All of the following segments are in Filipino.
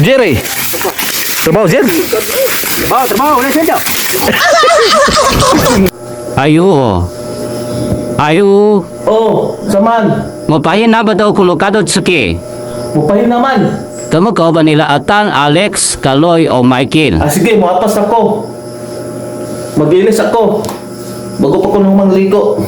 Jerry. Trabaho, Jer. Trabaho, wala siya daw. Ayo. Ayo. Oh, saman. Mapahin na ba daw kulokado tsaki? Mupahin naman. Tama ka ba nila Atan, Alex, Kaloy o Michael? Sige, muapas ako. Mag-ilis ako. Bago pa ko nung mangligo.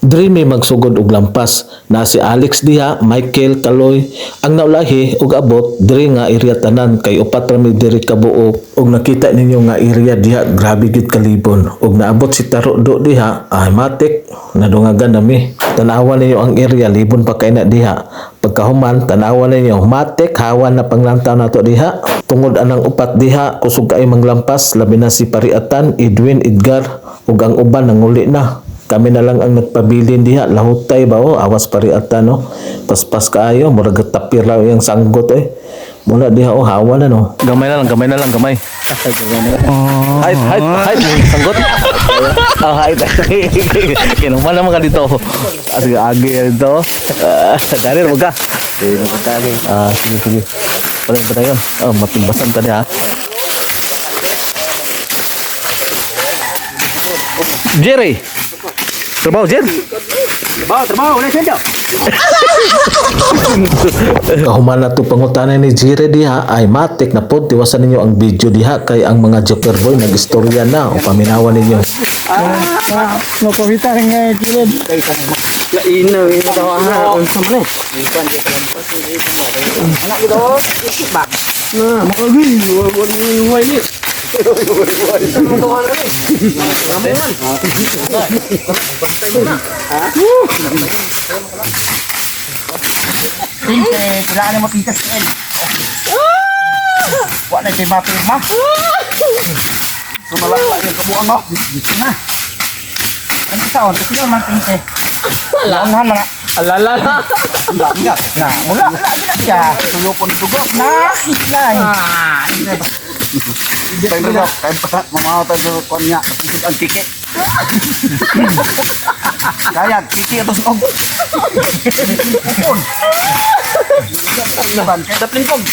Diri may magsugod og lampas na si Alex diha, Michael, Kaloy ang naulahi og abot diri nga area tanan kay upat ra mi diri kabuo og nakita ninyo nga area diha grabe gid kalibon og naabot si Taro do diha ay matik nadungagan nami. Tanawan ninyo ang area libon pa kay na diha. Pagkahuman tanawan ninyo matik hawan na panglantaw nato diha. Tungod anang upat diha kusog kay manglampas labi na si Pariatan, Edwin, Edgar ug ang uban nanguli na. Kami na lang ang nagpabilin diha, lahutay ba o, awas Pariatan no. Paspas kaayo, murag tapir lang yung sanggot Muna diha o, hawa na no. Gamay na lang, gamay. Height, sanggot. Height. Kinuman naman ka dito. Sige, agi dito. Darir, wag ka. Sige. Paling ba tayo? Matimbasan ka niya. Jerry! Trabaho, Jer. Trabaho, wala siya daw. Human na ito pangutanan ni Jerry diha ay matik na po. Tiwasan ninyo ang video diha kay ang mga Joker Boy nag-istorya na o paminawan ninyo. Napakita rin nga yung lainaw yung tawa on sa manet. Anak ko daw. Bak. Makagay. Huwag ni. Sila na mapitas ka rin. Wala na siya mapirma. Sumalakla yung kabuang mo. Na. Ano sa on? Kasi yung mapinte. Alahan na. Alala. Na. Mula. Siya. Tulupon dugo. Na. Kaya pa mamawatan sa konya kapit ang tiki. Kaya tiki atos og. Laban kay daplin kog.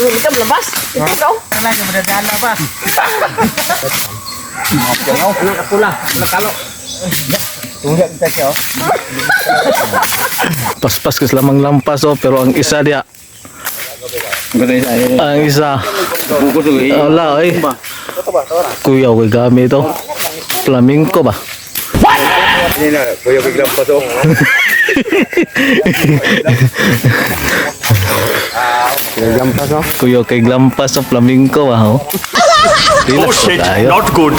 Ikaw labas. Ikaw daw. Kala ka berdala ba? Pula kalo. Tunggu kita kau. Pas-pas kes lamang lampas pero ang isa dia. Ang isa. Wala Kuya ko gamit ito. Flamingo ba? Ini na kuya biglang pa to. Kuya kay glampas sa flamingo ba? Oh shit, not good.